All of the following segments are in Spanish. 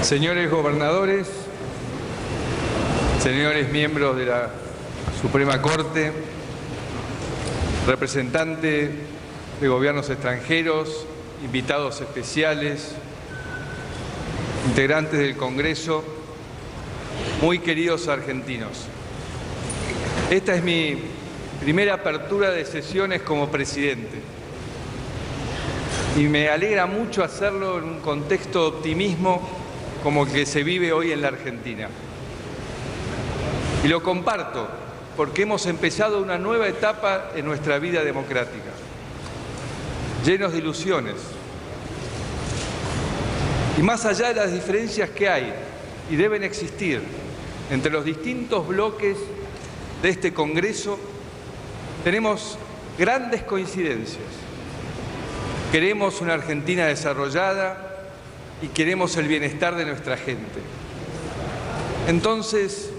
Señores gobernadores, señores miembros de la Suprema Corte, representantes de gobiernos extranjeros, invitados especiales, integrantes del Congreso, muy queridos argentinos. Esta es mi primera apertura de sesiones como presidente y me alegra mucho hacerlo en un contexto de optimismo como el que se vive hoy en la Argentina. Y lo comparto porque hemos empezado una nueva etapa en nuestra vida democrática, llenos de ilusiones. Y más allá de las diferencias que hay y deben existir entre los distintos bloques de este Congreso, tenemos grandes coincidencias. Queremos una Argentina desarrollada y queremos el bienestar de nuestra gente. Entonces,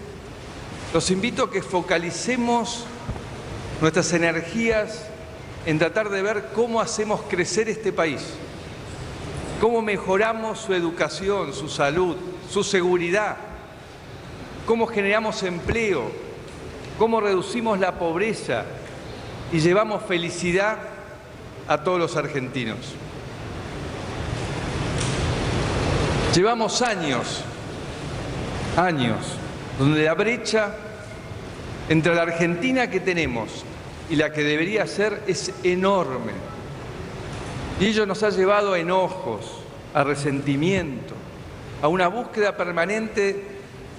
los invito a que focalicemos nuestras energías en tratar de ver cómo hacemos crecer este país, cómo mejoramos su educación, su salud, su seguridad, cómo generamos empleo, cómo reducimos la pobreza y llevamos felicidad a todos los argentinos. Llevamos años, donde la brecha entre la Argentina que tenemos y la que debería ser es enorme. Y ello nos ha llevado a enojos, a resentimiento, a una búsqueda permanente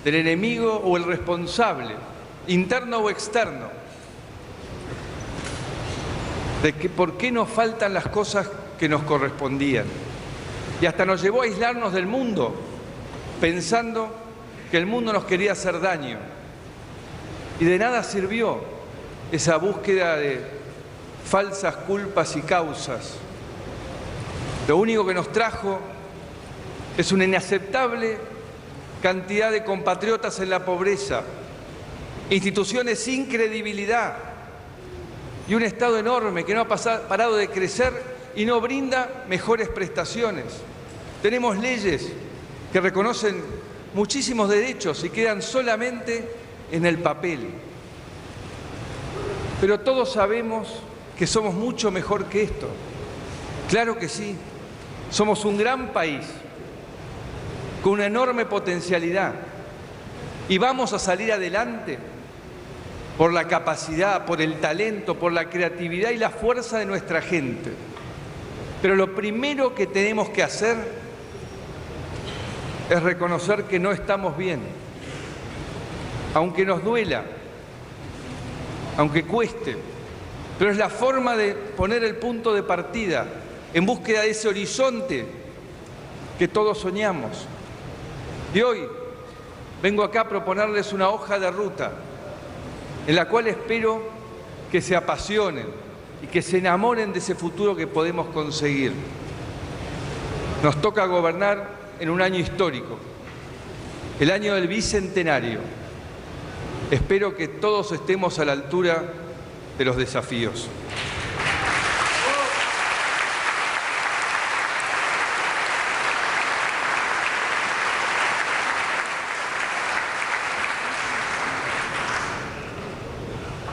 del enemigo o el responsable, interno o externo, de que por qué nos faltan las cosas que nos correspondían. Y hasta nos llevó a aislarnos del mundo, pensando que el mundo nos quería hacer daño. Y de nada sirvió esa búsqueda de falsas culpas y causas. Lo único que nos trajo es una inaceptable cantidad de compatriotas en la pobreza, instituciones sin credibilidad y un Estado enorme que no ha parado de crecer y no brinda mejores prestaciones. Tenemos leyes que reconocen muchísimos derechos y quedan solamente en el papel. Pero todos sabemos que somos mucho mejor que esto. Claro que sí, somos un gran país con una enorme potencialidad y vamos a salir adelante por la capacidad, por el talento, por la creatividad y la fuerza de nuestra gente. Pero lo primero que tenemos que hacer es reconocer que no estamos bien, aunque nos duela, aunque cueste, pero es la forma de poner el punto de partida en búsqueda de ese horizonte que todos soñamos. Y hoy vengo acá a proponerles una hoja de ruta en la cual espero que se apasionen y que se enamoren de ese futuro que podemos conseguir. Nos toca gobernar en un año histórico, el año del Bicentenario. Espero que todos estemos a la altura de los desafíos.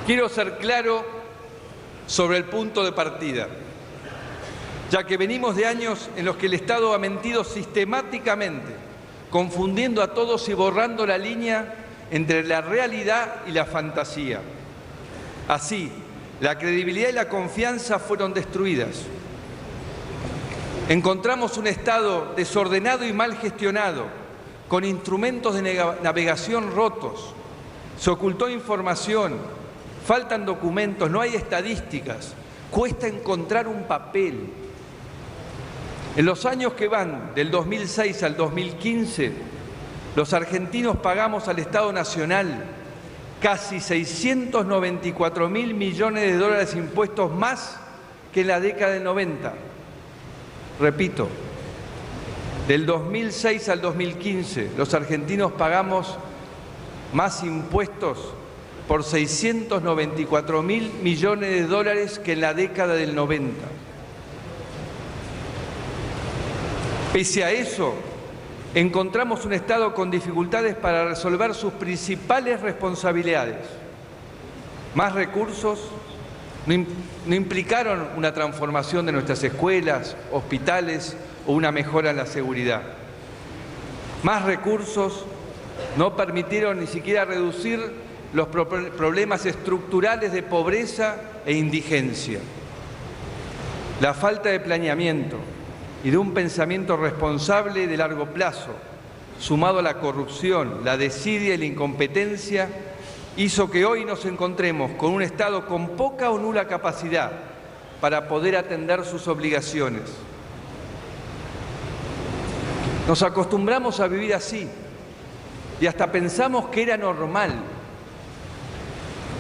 Quiero ser claro sobre el punto de partida, ya que venimos de años en los que el Estado ha mentido sistemáticamente, confundiendo a todos y borrando la línea entre la realidad y la fantasía. Así, la credibilidad y la confianza fueron destruidas. Encontramos un Estado desordenado y mal gestionado, con instrumentos de navegación rotos. Se ocultó información. Faltan documentos, no hay estadísticas, cuesta encontrar un papel. En los años que van del 2006 al 2015, los argentinos pagamos al Estado Nacional casi 694.000 millones de dólares de impuestos más que en la década del 90. Repito, del 2006 al 2015, los argentinos pagamos más impuestos por 694.000 millones de dólares que en la década del 90. Pese a eso, Encontramos un Estado con dificultades para resolver sus principales responsabilidades. Más recursos no implicaron una transformación de nuestras escuelas, hospitales o una mejora en la seguridad. Más recursos no permitieron ni siquiera reducir los problemas estructurales de pobreza e indigencia. La falta de planeamiento y de un pensamiento responsable de largo plazo, sumado a la corrupción, la desidia y la incompetencia, hizo que hoy nos encontremos con un Estado con poca o nula capacidad para poder atender sus obligaciones. Nos acostumbramos a vivir así y hasta pensamos que era normal.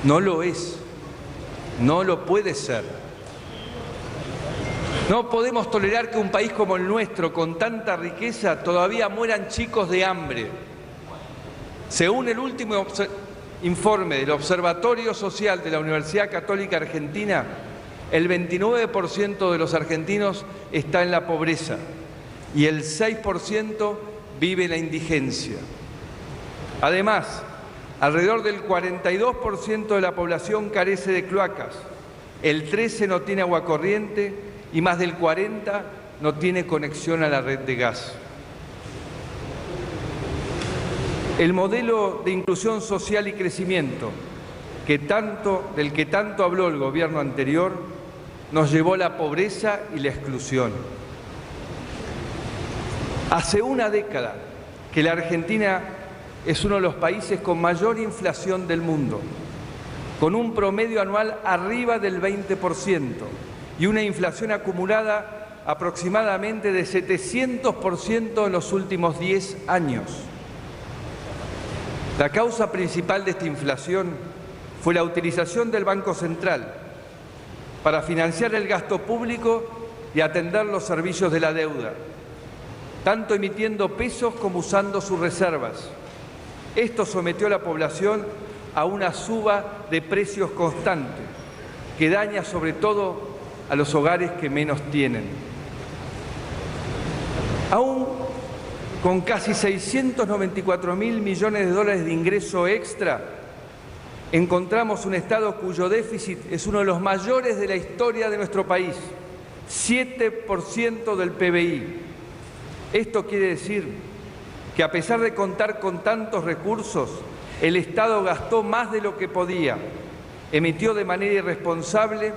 No lo es, no lo puede ser. No podemos tolerar que un país como el nuestro, con tanta riqueza, todavía mueran chicos de hambre. Según el último informe del Observatorio Social de la Universidad Católica Argentina, el 29% de los argentinos está en la pobreza y el 6% vive en la indigencia. Además, alrededor del 42% de la población carece de cloacas, el 13% no tiene agua corriente y más del 40% no tiene conexión a la red de gas. El modelo de inclusión social y crecimiento del que tanto habló el gobierno anterior nos llevó a la pobreza y la exclusión. Hace una década que la Argentina es uno de los países con mayor inflación del mundo, con un promedio anual arriba del 20% y una inflación acumulada aproximadamente de 700% en los últimos 10 años. La causa principal de esta inflación fue la utilización del Banco Central para financiar el gasto público y atender los servicios de la deuda, tanto emitiendo pesos como usando sus reservas. Esto sometió a la población a una suba de precios constante, que daña sobre todo a los hogares que menos tienen. Aún con casi 694.000 millones de dólares de ingreso extra, encontramos un Estado cuyo déficit es uno de los mayores de la historia de nuestro país, 7% del PBI. Esto quiere decir que a pesar de contar con tantos recursos, el Estado gastó más de lo que podía, emitió de manera irresponsable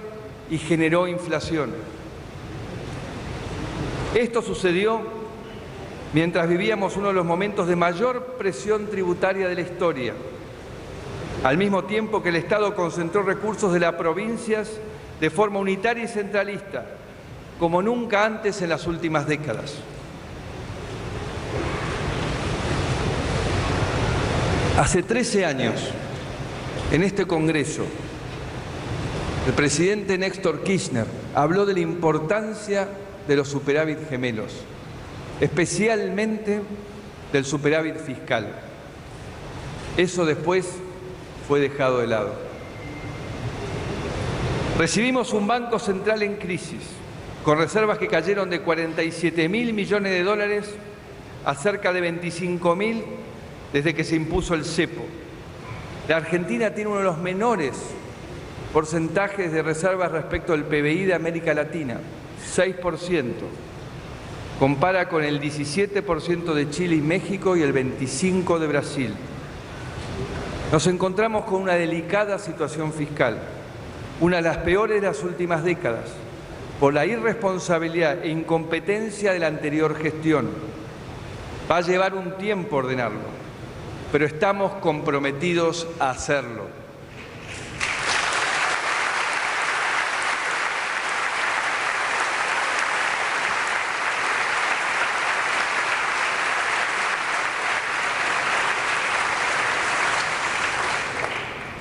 y generó inflación. Esto sucedió mientras vivíamos uno de los momentos de mayor presión tributaria de la historia, al mismo tiempo que el Estado concentró recursos de las provincias de forma unitaria y centralista, como nunca antes en las últimas décadas. Hace 13 años, en este Congreso, el presidente Néstor Kirchner habló de la importancia de los superávit gemelos, especialmente del superávit fiscal. Eso después fue dejado de lado. Recibimos un Banco Central en crisis, con reservas que cayeron de 47.000 millones de dólares a cerca de 25.000 desde que se impuso el cepo. La Argentina tiene uno de los menores porcentajes de reservas respecto al PBI de América Latina, 6%. Compara con el 17% de Chile y México y el 25% de Brasil. Nos encontramos con una delicada situación fiscal, una de las peores de las últimas décadas, por la irresponsabilidad e incompetencia de la anterior gestión. Va a llevar un tiempo ordenarlo, pero estamos comprometidos a hacerlo.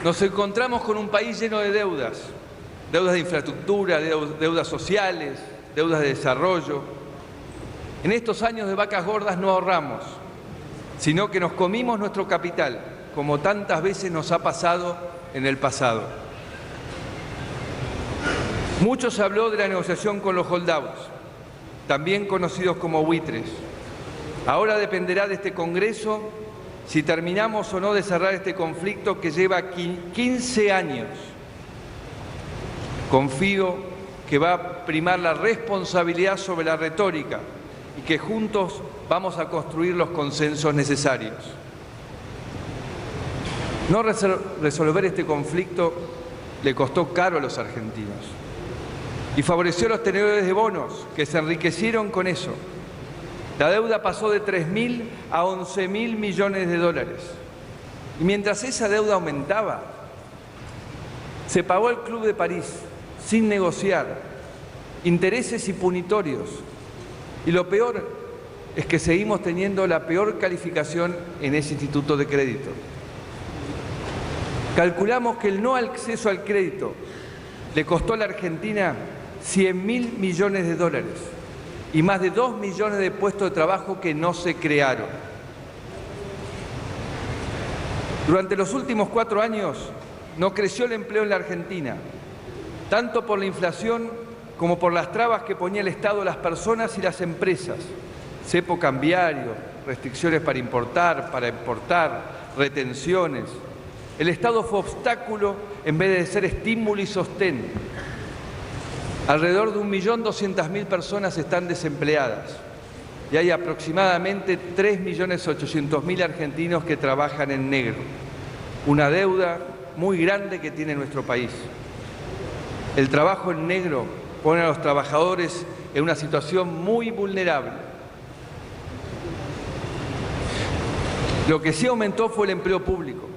Nos encontramos con un país lleno de deudas, deudas de infraestructura, deudas sociales, deudas de desarrollo. En estos años de vacas gordas no ahorramos, sino que nos comimos nuestro capital, como tantas veces nos ha pasado en el pasado. Mucho se habló de la negociación con los holdouts, también conocidos como buitres. Ahora dependerá de este Congreso si terminamos o no de cerrar este conflicto que lleva 15 años. Confío que va a primar la responsabilidad sobre la retórica y que juntos vamos a construir los consensos necesarios. No resolver este conflicto le costó caro a los argentinos y favoreció a los tenedores de bonos, que se enriquecieron con eso. La deuda pasó de 3.000 a 11.000 millones de dólares. Y mientras esa deuda aumentaba, se pagó el Club de París sin negociar, intereses y punitorios. Y lo peor es que seguimos teniendo la peor calificación en ese instituto de crédito. Calculamos que el no acceso al crédito le costó a la Argentina 100.000 millones de dólares y más de 2 millones de puestos de trabajo que no se crearon. Durante los últimos 4 años no creció el empleo en la Argentina, tanto por la inflación como por las trabas que ponía el Estado a las personas y las empresas. Cepo cambiario, restricciones para importar, para exportar, retenciones. El Estado fue obstáculo en vez de ser estímulo y sostén. Alrededor de 1.200.000 personas están desempleadas y hay aproximadamente 3.800.000 argentinos que trabajan en negro. Una deuda muy grande que tiene nuestro país. El trabajo en negro pone a los trabajadores en una situación muy vulnerable. Lo que sí aumentó fue el empleo público,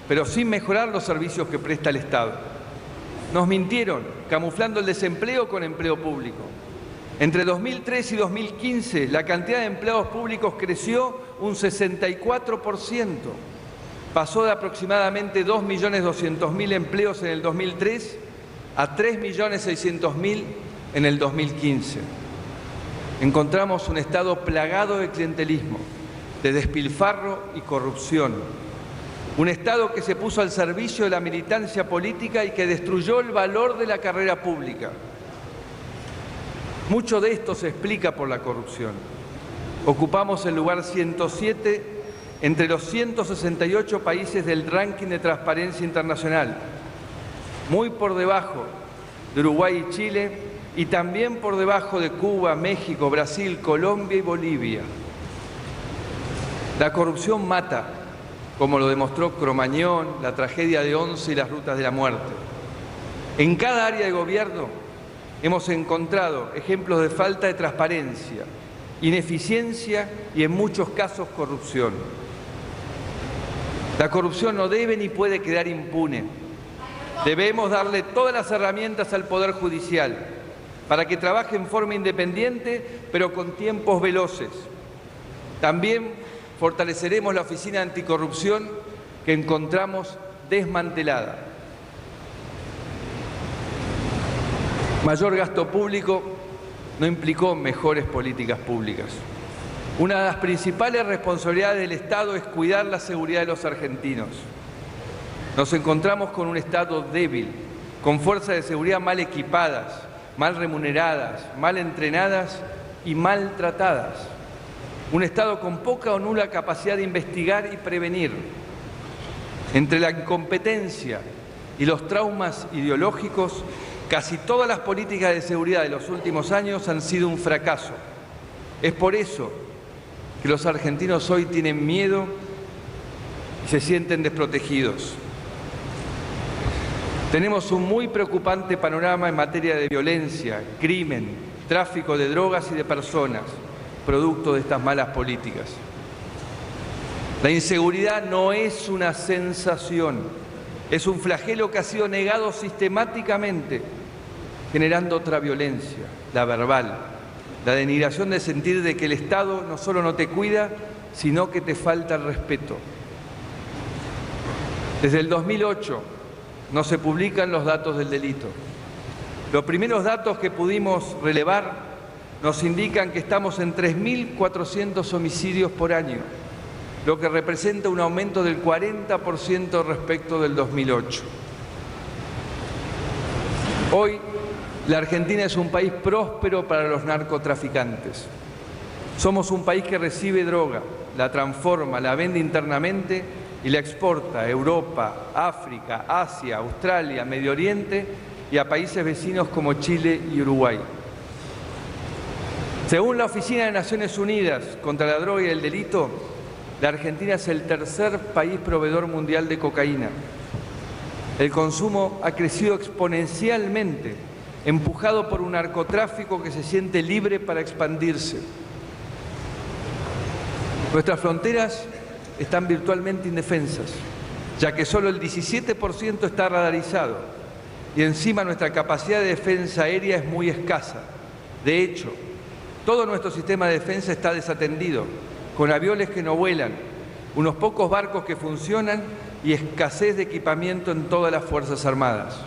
pero sin mejorar los servicios que presta el Estado. Nos mintieron, camuflando el desempleo con empleo público. Entre 2003 y 2015, la cantidad de empleados públicos creció un 64%. Pasó de aproximadamente 2.200.000 empleos en el 2003 a 3.600.000 en el 2015. Encontramos un Estado plagado de clientelismo, de despilfarro y corrupción. Un Estado que se puso al servicio de la militancia política y que destruyó el valor de la carrera pública. Mucho de esto se explica por la corrupción. Ocupamos el lugar 107 entre los 168 países del ranking de Transparencia Internacional, muy por debajo de Uruguay y Chile y también por debajo de Cuba, México, Brasil, Colombia y Bolivia. La corrupción mata, como lo demostró Cromañón, la tragedia de Once y las rutas de la muerte. En cada área de gobierno hemos encontrado ejemplos de falta de transparencia, ineficiencia y en muchos casos corrupción. La corrupción no debe ni puede quedar impune. Debemos darle todas las herramientas al Poder Judicial para que trabaje en forma independiente, pero con tiempos veloces. También fortaleceremos la Oficina Anticorrupción que encontramos desmantelada. Mayor gasto público no implicó mejores políticas públicas. Una de las principales responsabilidades del Estado es cuidar la seguridad de los argentinos. Nos encontramos con un Estado débil, con fuerzas de seguridad mal equipadas, mal remuneradas, mal entrenadas y maltratadas. Un Estado con poca o nula capacidad de investigar y prevenir. Entre la incompetencia y los traumas ideológicos, casi todas las políticas de seguridad de los últimos años han sido un fracaso. Es por eso que los argentinos hoy tienen miedo y se sienten desprotegidos. Tenemos un muy preocupante panorama en materia de violencia, crimen, tráfico de drogas y de personas, producto de estas malas políticas. La inseguridad no es una sensación, es un flagelo que ha sido negado sistemáticamente, generando otra violencia, la verbal, la denigración de sentir de que el Estado no solo no te cuida, sino que te falta el respeto. Desde el 2008 no se publican los datos del delito. Los primeros datos que pudimos relevar nos indican que estamos en 3.400 homicidios por año, lo que representa un aumento del 40% respecto del 2008. Hoy, la Argentina es un país próspero para los narcotraficantes. Somos un país que recibe droga, la transforma, la vende internamente y la exporta a Europa, África, Asia, Australia, Medio Oriente y a países vecinos como Chile y Uruguay. Según la Oficina de Naciones Unidas contra la Droga y el Delito, la Argentina es el tercer país proveedor mundial de cocaína. El consumo ha crecido exponencialmente, empujado por un narcotráfico que se siente libre para expandirse. Nuestras fronteras están virtualmente indefensas, ya que solo el 17% está radarizado y encima nuestra capacidad de defensa aérea es muy escasa. De hecho, todo nuestro sistema de defensa está desatendido, con aviones que no vuelan, unos pocos barcos que funcionan y escasez de equipamiento en todas las Fuerzas Armadas.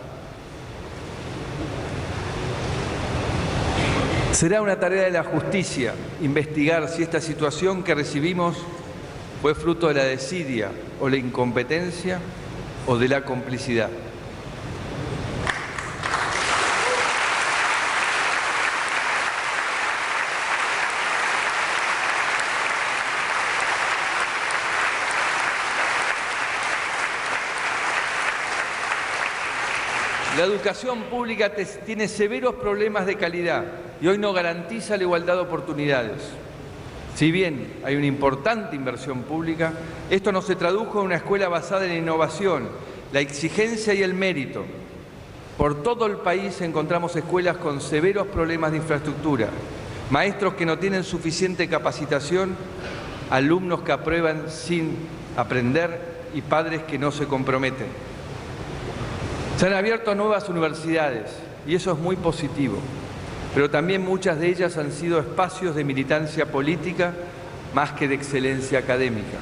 Será una tarea de la justicia investigar si esta situación que recibimos fue fruto de la desidia o la incompetencia o de la complicidad. La educación pública tiene severos problemas de calidad y hoy no garantiza la igualdad de oportunidades. Si bien hay una importante inversión pública, esto no se tradujo en una escuela basada en la innovación, la exigencia y el mérito. Por todo el país encontramos escuelas con severos problemas de infraestructura, maestros que no tienen suficiente capacitación, alumnos que aprueban sin aprender y padres que no se comprometen. Se han abierto nuevas universidades y eso es muy positivo, pero también muchas de ellas han sido espacios de militancia política más que de excelencia académica.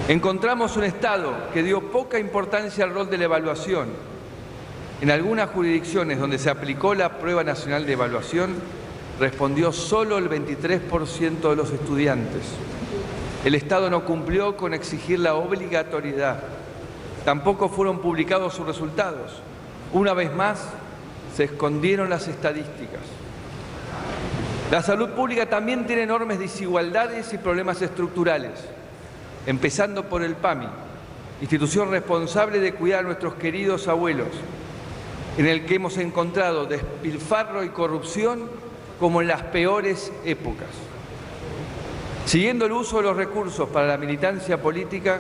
Encontramos un Estado que dio poca importancia al rol de la evaluación. En algunas jurisdicciones donde se aplicó la Prueba Nacional de Evaluación, respondió solo el 23% de los estudiantes. El Estado no cumplió con exigir la obligatoriedad. Tampoco fueron publicados sus resultados. Una vez más, se escondieron las estadísticas. La salud pública también tiene enormes desigualdades y problemas estructurales, empezando por el PAMI, institución responsable de cuidar a nuestros queridos abuelos, en el que hemos encontrado despilfarro y corrupción como en las peores épocas. Siguiendo el uso de los recursos para la militancia política,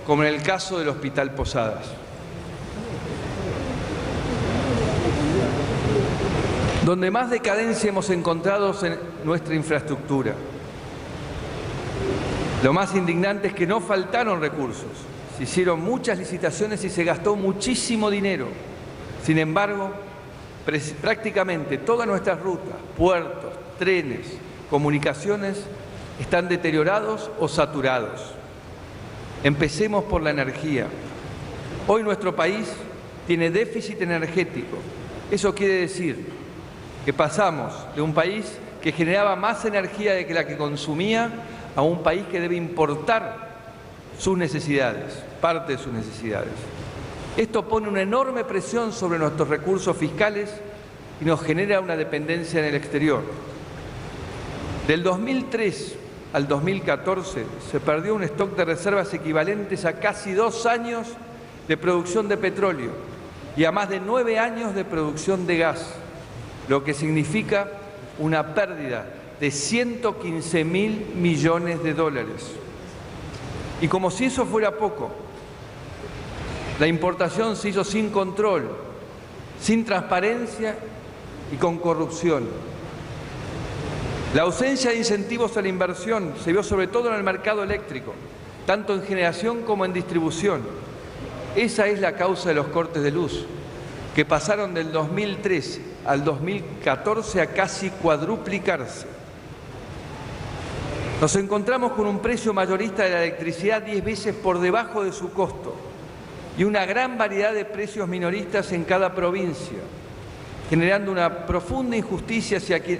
como en el caso del Hospital Posadas. Donde más decadencia hemos encontrado es en nuestra infraestructura. Lo más indignante es que no faltaron recursos. Se hicieron muchas licitaciones y se gastó muchísimo dinero. Sin embargo, prácticamente todas nuestras rutas, puertos, trenes, comunicaciones están deteriorados o saturados. Empecemos por la energía. Hoy nuestro país tiene déficit energético. Eso quiere decir que pasamos de un país que generaba más energía de la que consumía a un país que debe importar sus necesidades, parte de sus necesidades. Esto pone una enorme presión sobre nuestros recursos fiscales y nos genera una dependencia en el exterior. Del 2003 al 2014 se perdió un stock de reservas equivalentes a casi 2 años de producción de petróleo y a más de 9 años de producción de gas, lo que significa una pérdida de 115.000 millones de dólares. Y como si eso fuera poco, la importación se hizo sin control, sin transparencia y con corrupción. La ausencia de incentivos a la inversión se vio sobre todo en el mercado eléctrico, tanto en generación como en distribución. Esa es la causa de los cortes de luz, que pasaron del 2003 al 2014 a casi cuadruplicarse. Nos encontramos con un precio mayorista de la electricidad 10 veces por debajo de su costo y una gran variedad de precios minoristas en cada provincia, generando una profunda injusticia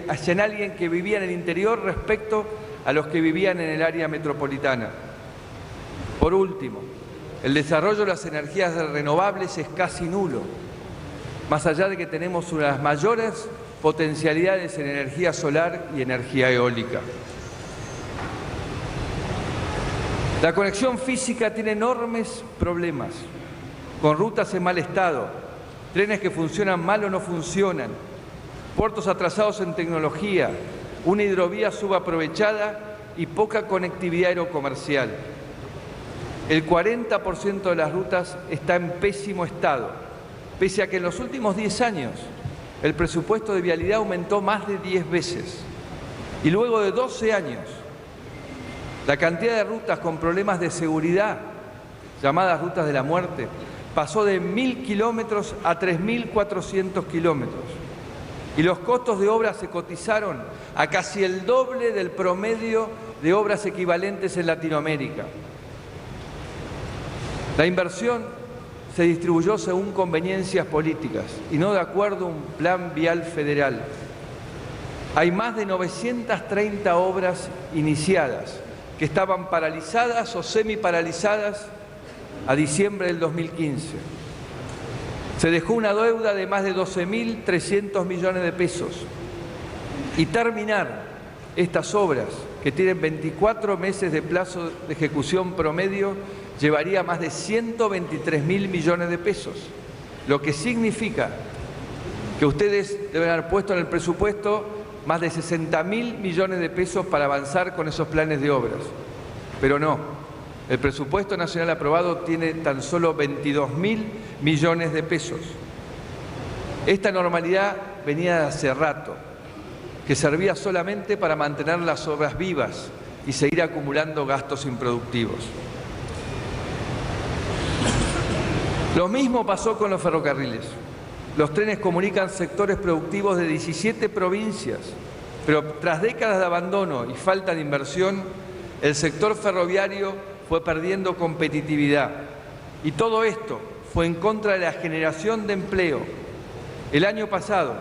hacia alguien que vivía en el interior respecto a los que vivían en el área metropolitana. Por último, el desarrollo de las energías renovables es casi nulo, más allá de que tenemos una de las mayores potencialidades en energía solar y energía eólica. La conexión física tiene enormes problemas, con rutas en mal estado, trenes que funcionan mal o no funcionan, puertos atrasados en tecnología, una hidrovía subaprovechada y poca conectividad aerocomercial. El 40% de las rutas está en pésimo estado, pese a que en los últimos 10 años el presupuesto de vialidad aumentó más de 10 veces. Y luego de 12 años, la cantidad de rutas con problemas de seguridad, llamadas rutas de la muerte, pasó de 1.000 kilómetros a 3.400 kilómetros. Y los costos de obra se cotizaron a casi el doble del promedio de obras equivalentes en Latinoamérica. La inversión se distribuyó según conveniencias políticas y no de acuerdo a un plan vial federal. Hay más de 930 obras iniciadas que estaban paralizadas o semiparalizadas a diciembre del 2015. Se dejó una deuda de más de 12.300 millones de pesos. Y terminar estas obras, que tienen 24 meses de plazo de ejecución promedio, llevaría más de 123.000 millones de pesos, lo que significa que ustedes deben haber puesto en el presupuesto más de 60.000 millones de pesos para avanzar con esos planes de obras. Pero no, el presupuesto nacional aprobado tiene tan solo 22.000 millones de pesos. Esta normalidad venía de hace rato, que servía solamente para mantener las obras vivas y seguir acumulando gastos improductivos. Lo mismo pasó con los ferrocarriles. Los trenes comunican sectores productivos de 17 provincias, pero tras décadas de abandono y falta de inversión, el sector ferroviario fue perdiendo competitividad. Y todo esto fue en contra de la generación de empleo. El año pasado,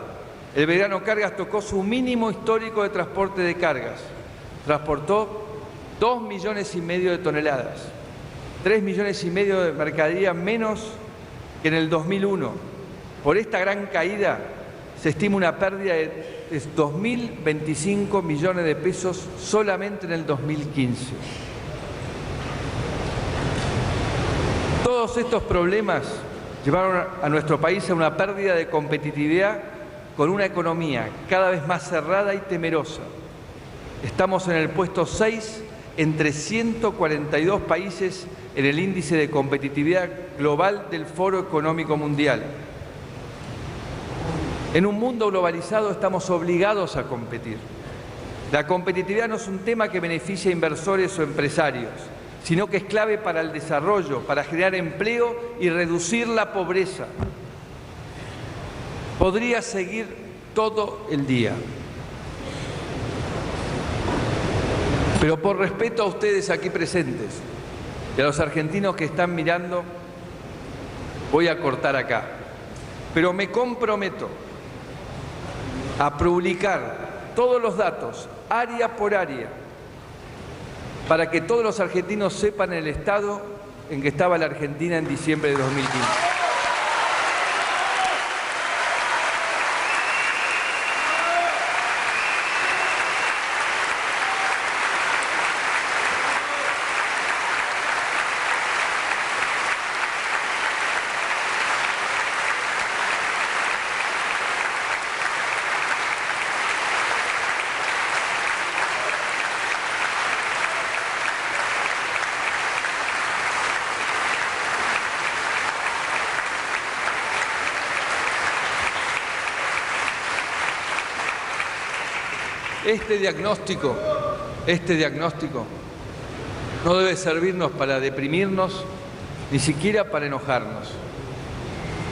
el Belgrano Cargas tocó su mínimo histórico de transporte de cargas. Transportó 2,5 millones de toneladas, 3,5 millones de mercadería menos que en el 2001. Por esta gran caída se estima una pérdida de 2.025 millones de pesos solamente en el 2015. Todos estos problemas llevaron a nuestro país a una pérdida de competitividad con una economía cada vez más cerrada y temerosa. Estamos en el puesto 6 entre 142 países en el índice de competitividad global del Foro Económico Mundial. En un mundo globalizado estamos obligados a competir. La competitividad no es un tema que beneficie a inversores o empresarios, sino que es clave para el desarrollo, para generar empleo y reducir la pobreza. Podría seguir todo el día. Pero por respeto a ustedes aquí presentes y a los argentinos que están mirando, voy a cortar acá. Pero me comprometo a publicar todos los datos, área por área, para que todos los argentinos sepan el estado en que estaba la Argentina en diciembre de 2015. Este diagnóstico no debe servirnos para deprimirnos, ni siquiera para enojarnos.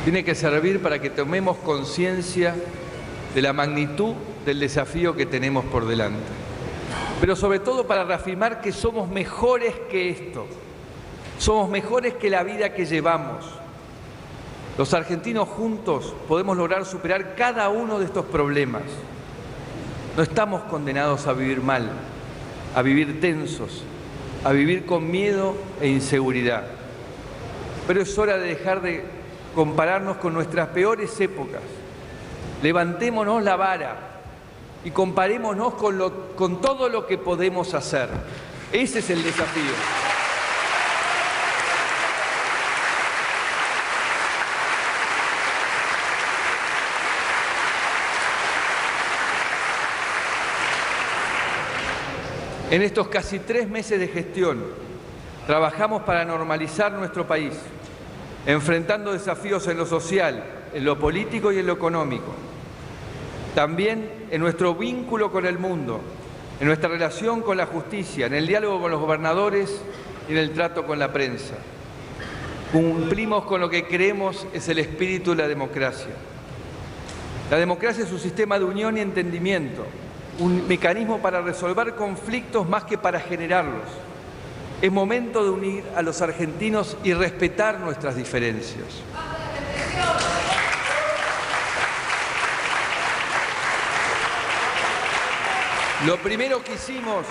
Tiene que servir para que tomemos conciencia de la magnitud del desafío que tenemos por delante. Pero sobre todo para reafirmar que somos mejores que esto. Somos mejores que la vida que llevamos. Los argentinos juntos podemos lograr superar cada uno de estos problemas. No estamos condenados a vivir mal, a vivir tensos, a vivir con miedo e inseguridad. Pero es hora de dejar de compararnos con nuestras peores épocas Levantémonos la vara y comparémonos con todo lo que podemos hacer. Ese es el desafío. En estos casi 3 meses de gestión, trabajamos para normalizar nuestro país, enfrentando desafíos en lo social, en lo político y en lo económico. También en nuestro vínculo con el mundo, en nuestra relación con la justicia, en el diálogo con los gobernadores y en el trato con la prensa. Cumplimos con lo que creemos es el espíritu de la democracia. La democracia es un sistema de unión y entendimiento, un mecanismo para resolver conflictos más que para generarlos. Es momento de unir a los argentinos y respetar nuestras diferencias. Lo primero que hicimos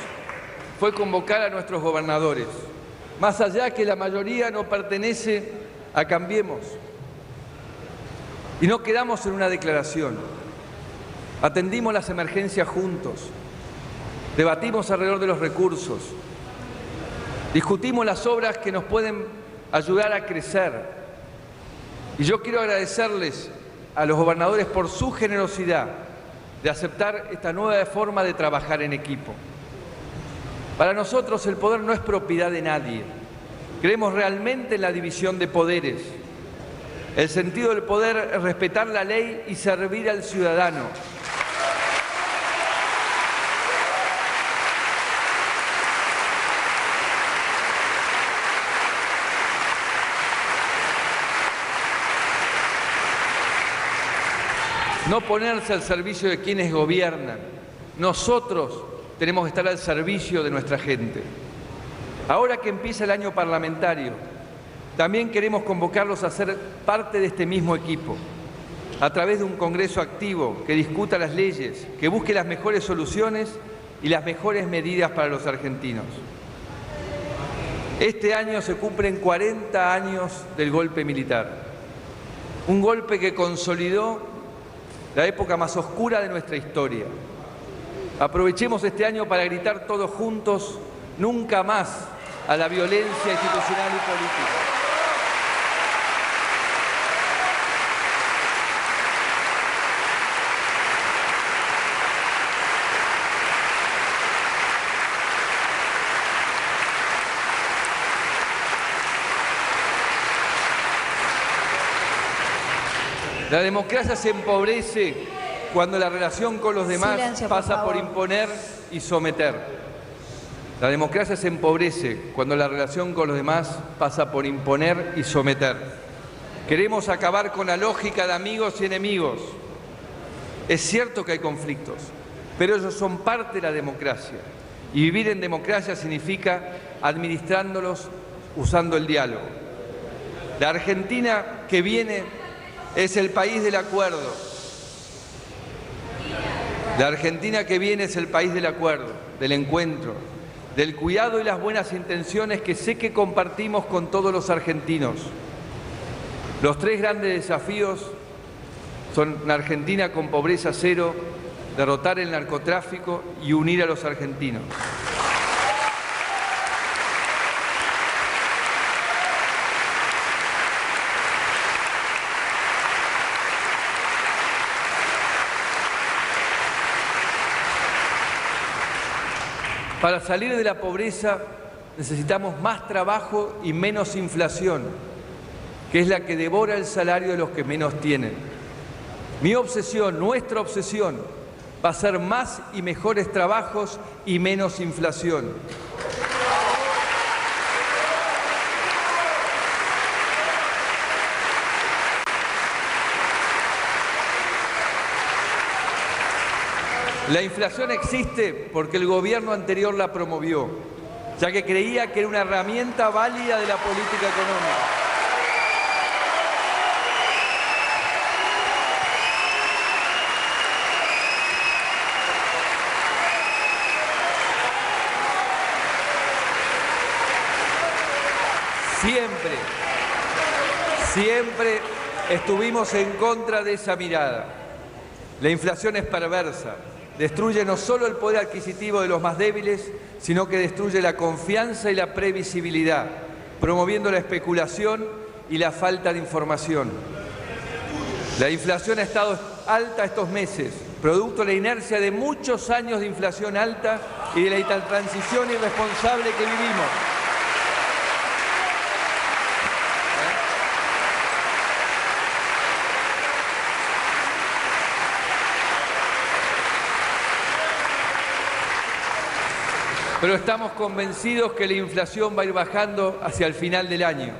fue convocar a nuestros gobernadores, más allá que la mayoría no pertenece a Cambiemos. Y no quedamos en una declaración. Atendimos las emergencias juntos, debatimos alrededor de los recursos, discutimos las obras que nos pueden ayudar a crecer. Y yo quiero agradecerles a los gobernadores por su generosidad de aceptar esta nueva forma de trabajar en equipo. Para nosotros el poder no es propiedad de nadie. Creemos realmente en la división de poderes. El sentido del poder es respetar la ley y servir al ciudadano. No ponerse al servicio de quienes gobiernan. Nosotros tenemos que estar al servicio de nuestra gente. Ahora que empieza el año parlamentario, también queremos convocarlos a ser parte de este mismo equipo, a través de un Congreso activo que discuta las leyes, que busque las mejores soluciones y las mejores medidas para los argentinos. Este año se cumplen 40 años del golpe militar, un golpe que consolidó la época más oscura de nuestra historia. Aprovechemos este año para gritar todos juntos, nunca más a la violencia institucional y política. La democracia se empobrece cuando la relación con los demás pasa por imponer y someter. La democracia se empobrece cuando la relación con los demás pasa por imponer y someter. Queremos acabar con la lógica de amigos y enemigos. Es cierto que hay conflictos, pero ellos son parte de la democracia. Y vivir en democracia significa administrándolos usando el diálogo. La Argentina que viene es el país del acuerdo. La Argentina que viene es el país del acuerdo, del encuentro, del cuidado y las buenas intenciones que sé que compartimos con todos los argentinos. Los 3 grandes desafíos son una Argentina con pobreza cero, derrotar el narcotráfico y unir a los argentinos. Para salir de la pobreza necesitamos más trabajo y menos inflación, que es la que devora el salario de los que menos tienen. Mi obsesión, nuestra obsesión, va a ser más y mejores trabajos y menos inflación. La inflación existe porque el gobierno anterior la promovió, ya que creía que era una herramienta válida de la política económica. Siempre estuvimos en contra de esa mirada. La inflación es perversa. Destruye no solo el poder adquisitivo de los más débiles, sino que destruye la confianza y la previsibilidad, promoviendo la especulación y la falta de información. La inflación ha estado alta estos meses, producto de la inercia de muchos años de inflación alta y de la transición irresponsable que vivimos. Pero estamos convencidos que la inflación va a ir bajando hacia el final del año.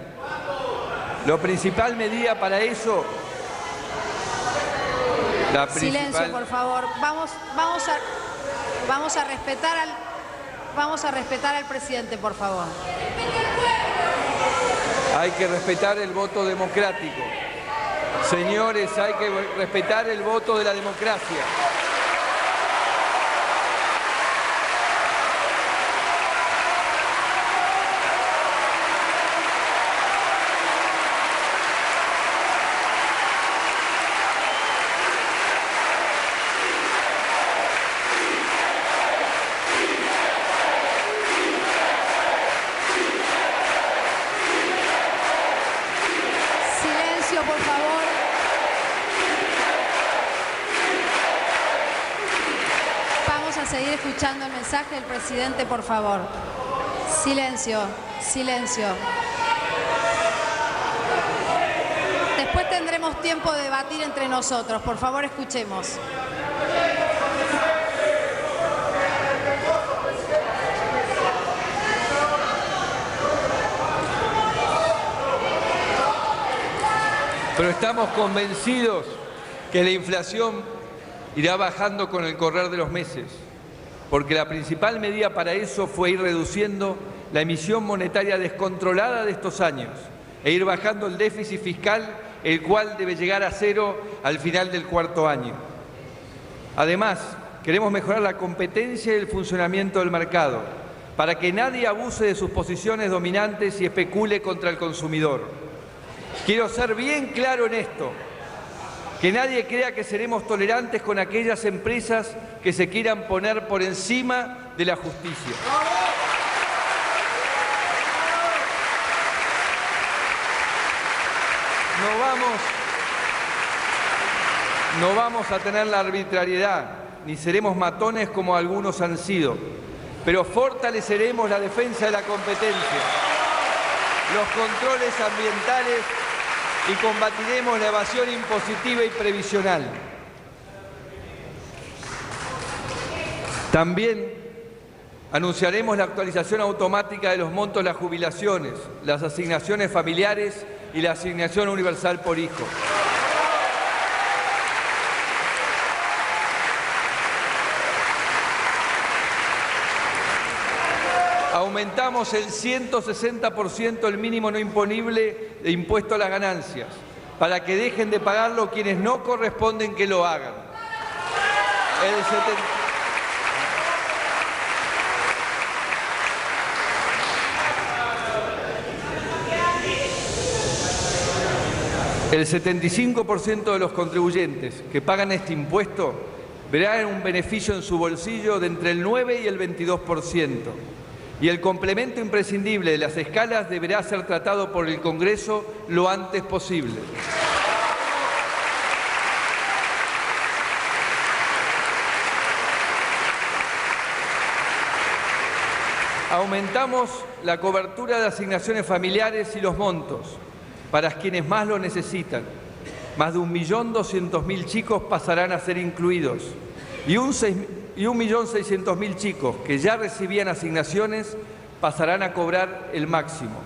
La principal medida para eso... Silencio, por favor. Vamos a respetar al presidente, por favor. Hay que respetar el voto democrático. Señores, hay que respetar el voto de la democracia. Por favor. Vamos a seguir escuchando el mensaje del presidente, por favor. Silencio, silencio. Después tendremos tiempo de debatir entre nosotros. Por favor, escuchemos. Pero estamos convencidos que la inflación irá bajando con el correr de los meses, porque la principal medida para eso fue ir reduciendo la emisión monetaria descontrolada de estos años e ir bajando el déficit fiscal, el cual debe llegar a cero al final del cuarto año. Además, queremos mejorar la competencia y el funcionamiento del mercado para que nadie abuse de sus posiciones dominantes y especule contra el consumidor. Quiero ser bien claro en esto, que nadie crea que seremos tolerantes con aquellas empresas que se quieran poner por encima de la justicia. No vamos a tener la arbitrariedad, ni seremos matones como algunos han sido, pero fortaleceremos la defensa de la competencia, los controles ambientales y combatiremos la evasión impositiva y previsional. También anunciaremos la actualización automática de los montos de las jubilaciones, las asignaciones familiares y la asignación universal por hijo. Aumentamos el 160% el mínimo no imponible de impuesto a las ganancias, para que dejen de pagarlo quienes no corresponden que lo hagan. El 75% de los contribuyentes que pagan este impuesto verán un beneficio en su bolsillo de entre el 9 y el 22%. Y el complemento imprescindible de las escalas deberá ser tratado por el Congreso lo antes posible. Aumentamos la cobertura de asignaciones familiares y los montos para quienes más lo necesitan. Más de 1.200.000 chicos pasarán a ser incluidos y 1.600.000 chicos que ya recibían asignaciones pasarán a cobrar el máximo.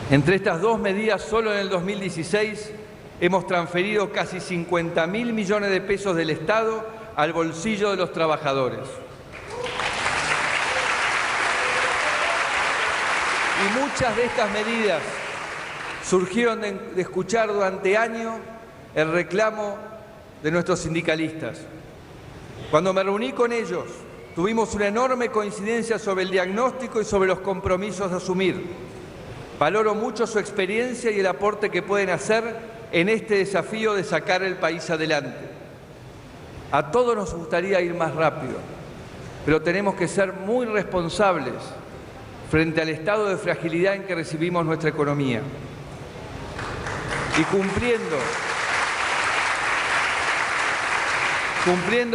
Entre estas dos medidas, solo en el 2016 hemos transferido casi 50.000 millones de pesos del Estado al bolsillo de los trabajadores. Y muchas de estas medidas surgieron de escuchar durante años el reclamo de nuestros sindicalistas. Cuando me reuní con ellos tuvimos una enorme coincidencia sobre el diagnóstico y sobre los compromisos a asumir. Valoro mucho su experiencia y el aporte que pueden hacer en este desafío de sacar el país adelante. A todos nos gustaría ir más rápido, pero tenemos que ser muy responsables frente al estado de fragilidad en que recibimos nuestra economía. Y cumpliendo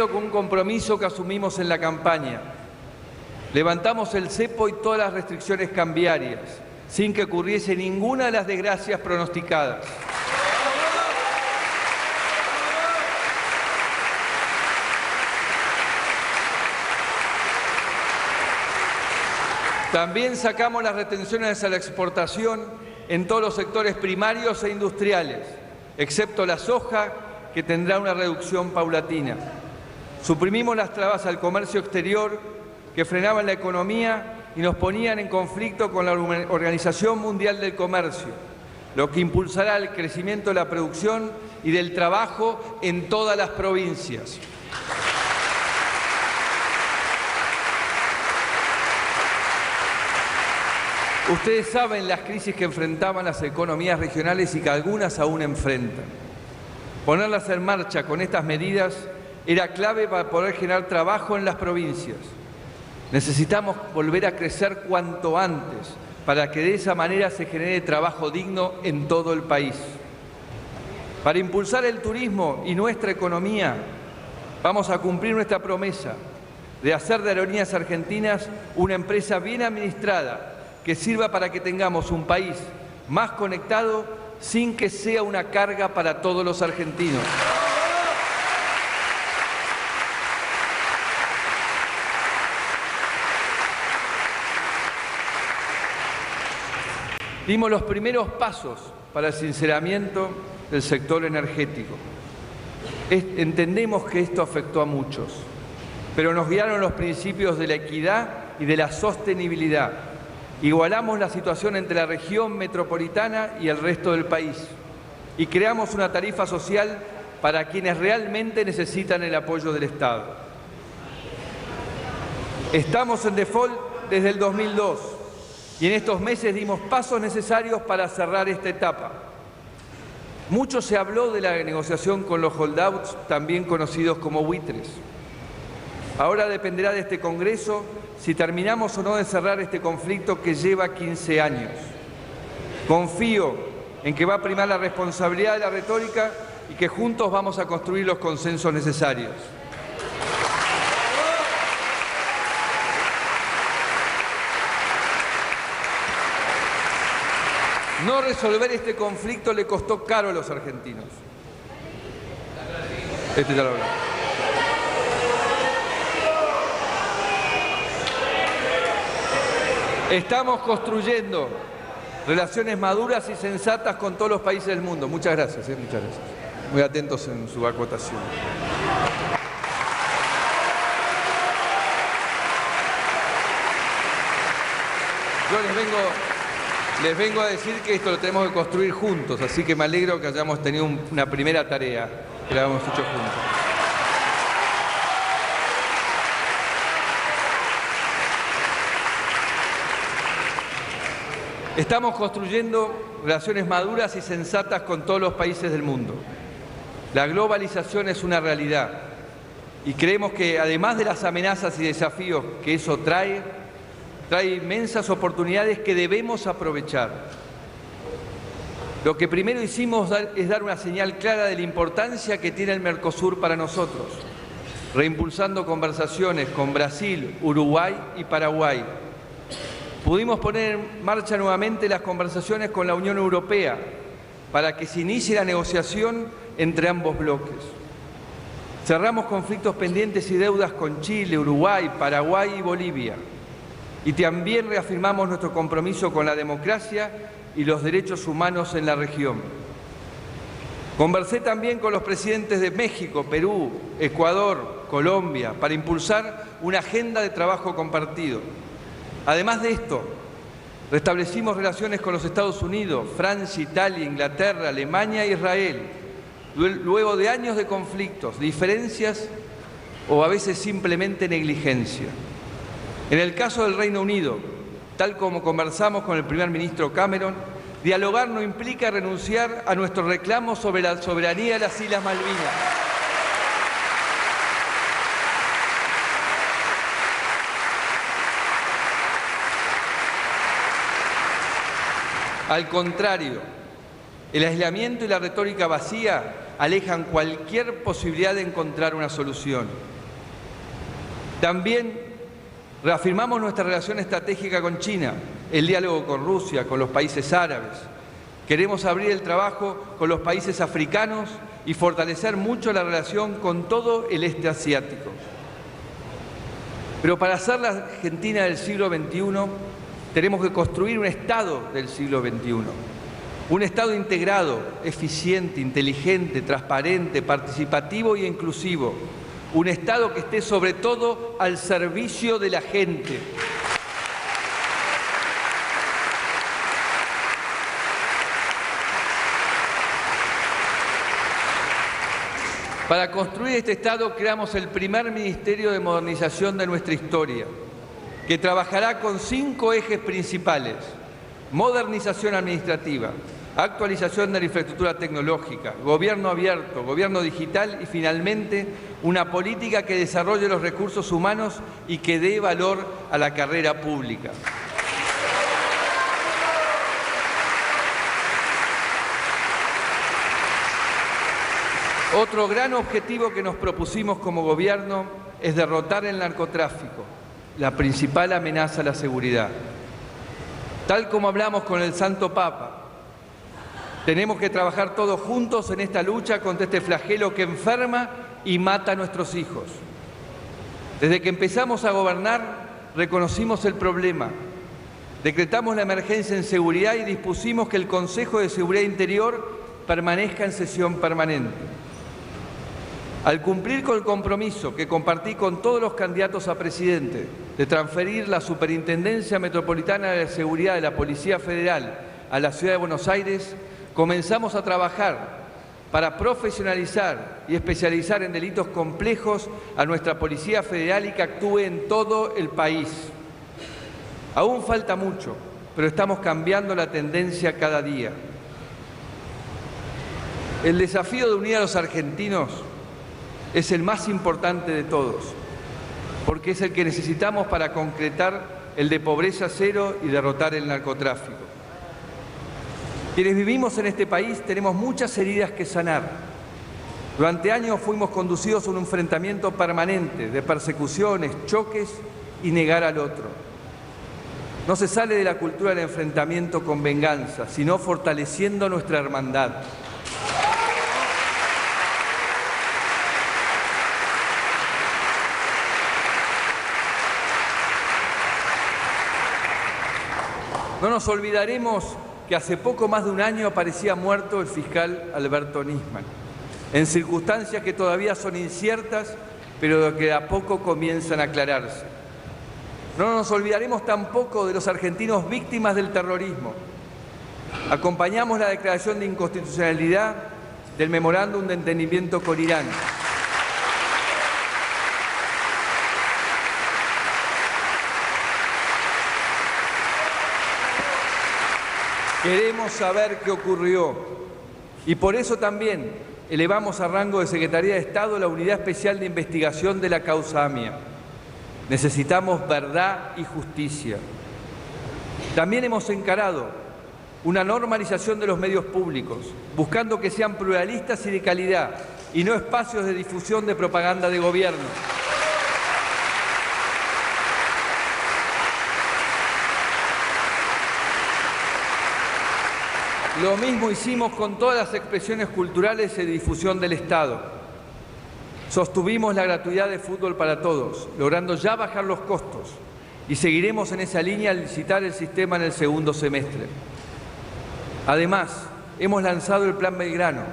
con un compromiso que asumimos en la campaña, levantamos el cepo y todas las restricciones cambiarias, sin que ocurriese ninguna de las desgracias pronosticadas. También sacamos las retenciones a la exportación en todos los sectores primarios e industriales, excepto la soja, que tendrá una reducción paulatina. Suprimimos las trabas al comercio exterior que frenaban la economía y nos ponían en conflicto con la Organización Mundial del Comercio, lo que impulsará el crecimiento de la producción y del trabajo en todas las provincias. Ustedes saben las crisis que enfrentaban las economías regionales y que algunas aún enfrentan. Ponerlas en marcha con estas medidas era clave para poder generar trabajo en las provincias. Necesitamos volver a crecer cuanto antes para que de esa manera se genere trabajo digno en todo el país. Para impulsar el turismo y nuestra economía, vamos a cumplir nuestra promesa de hacer de Aerolíneas Argentinas una empresa bien administrada que sirva para que tengamos un país más conectado sin que sea una carga para todos los argentinos. Dimos los primeros pasos para el sinceramiento del sector energético. Entendemos que esto afectó a muchos, pero nos guiaron los principios de la equidad y de la sostenibilidad. Igualamos la situación entre la región metropolitana y el resto del país y creamos una tarifa social para quienes realmente necesitan el apoyo del Estado. Estamos en default desde el 2002 y en estos meses dimos pasos necesarios para cerrar esta etapa. Mucho se habló de la negociación con los holdouts, también conocidos como buitres. Ahora dependerá de este Congreso si terminamos o no de cerrar este conflicto que lleva 15 años. Confío en que va a primar la responsabilidad de la retórica y que juntos vamos a construir los consensos necesarios. No resolver este conflicto le costó caro a los argentinos. Ya lo hablamos. Estamos construyendo relaciones maduras y sensatas con todos los países del mundo. Muchas gracias, muchas gracias. Muy atentos en su acotación. Yo les vengo a decir que esto lo tenemos que construir juntos, así que me alegro que hayamos tenido una primera tarea, que la hemos hecho juntos. Estamos construyendo relaciones maduras y sensatas con todos los países del mundo. La globalización es una realidad y creemos que además de las amenazas y desafíos que eso trae inmensas oportunidades que debemos aprovechar. Lo que primero hicimos es dar una señal clara de la importancia que tiene el Mercosur para nosotros, reimpulsando conversaciones con Brasil, Uruguay y Paraguay. Pudimos poner en marcha nuevamente las conversaciones con la Unión Europea para que se inicie la negociación entre ambos bloques. Cerramos conflictos pendientes y deudas con Chile, Uruguay, Paraguay y Bolivia. Y también reafirmamos nuestro compromiso con la democracia y los derechos humanos en la región. Conversé también con los presidentes de México, Perú, Ecuador, Colombia, para impulsar una agenda de trabajo compartido. Además de esto, restablecimos relaciones con los Estados Unidos, Francia, Italia, Inglaterra, Alemania e Israel. Luego de años de conflictos, diferencias o a veces simplemente negligencia. En el caso del Reino Unido, tal como conversamos con el primer ministro Cameron, dialogar no implica renunciar a nuestro reclamo sobre la soberanía de las Islas Malvinas. Al contrario, el aislamiento y la retórica vacía alejan cualquier posibilidad de encontrar una solución. También reafirmamos nuestra relación estratégica con China, el diálogo con Rusia, con los países árabes. Queremos abrir el trabajo con los países africanos y fortalecer mucho la relación con todo el este asiático. Pero para ser la Argentina del siglo XXI, tenemos que construir un Estado del siglo XXI. Un Estado integrado, eficiente, inteligente, transparente, participativo e inclusivo. Un Estado que esté sobre todo al servicio de la gente. Para construir este Estado creamos el primer Ministerio de Modernización de nuestra historia, que trabajará con 5 ejes principales: modernización administrativa, actualización de la infraestructura tecnológica, gobierno abierto, gobierno digital y finalmente una política que desarrolle los recursos humanos y que dé valor a la carrera pública. Otro gran objetivo que nos propusimos como gobierno es derrotar el narcotráfico, la principal amenaza a la seguridad. Tal como hablamos con el Santo Papa, tenemos que trabajar todos juntos en esta lucha contra este flagelo que enferma y mata a nuestros hijos. Desde que empezamos a gobernar, reconocimos el problema, decretamos la emergencia en seguridad y dispusimos que el Consejo de Seguridad Interior permanezca en sesión permanente. Al cumplir con el compromiso que compartí con todos los candidatos a presidente de transferir la Superintendencia Metropolitana de Seguridad de la Policía Federal a la Ciudad de Buenos Aires, comenzamos a trabajar para profesionalizar y especializar en delitos complejos a nuestra Policía Federal y que actúe en todo el país. Aún falta mucho, pero estamos cambiando la tendencia cada día. El desafío de unir a los argentinos es el más importante de todos, porque es el que necesitamos para concretar el de pobreza cero y derrotar el narcotráfico. Quienes vivimos en este país tenemos muchas heridas que sanar. Durante años fuimos conducidos a un enfrentamiento permanente de persecuciones, choques y negar al otro. No se sale de la cultura del enfrentamiento con venganza, sino fortaleciendo nuestra hermandad. No nos olvidaremos que hace poco más de un año aparecía muerto el fiscal Alberto Nisman, en circunstancias que todavía son inciertas, pero que a poco comienzan a aclararse. No nos olvidaremos tampoco de los argentinos víctimas del terrorismo. Acompañamos la declaración de inconstitucionalidad del memorándum de entendimiento con Irán. Queremos saber qué ocurrió y por eso también elevamos a rango de Secretaría de Estado la Unidad Especial de Investigación de la causa AMIA. Necesitamos verdad y justicia. También hemos encarado una normalización de los medios públicos, buscando que sean pluralistas y de calidad y no espacios de difusión de propaganda de gobierno. Lo mismo hicimos con todas las expresiones culturales y de difusión del Estado. Sostuvimos la gratuidad de fútbol para todos, logrando ya bajar los costos, y seguiremos en esa línea al licitar el sistema en el segundo semestre. Además, hemos lanzado el Plan Belgrano,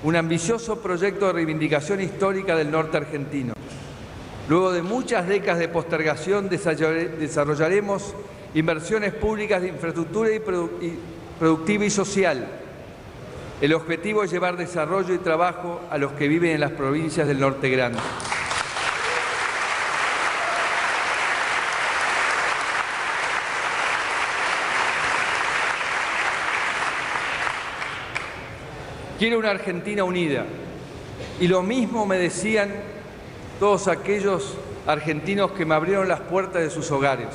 un ambicioso proyecto de reivindicación histórica del norte argentino. Luego de muchas décadas de postergación, desarrollaremos inversiones públicas de infraestructura y productiva y social. El objetivo es llevar desarrollo y trabajo a los que viven en las provincias del norte grande. Quiero una Argentina unida. Y lo mismo me decían todos aquellos argentinos que me abrieron las puertas de sus hogares,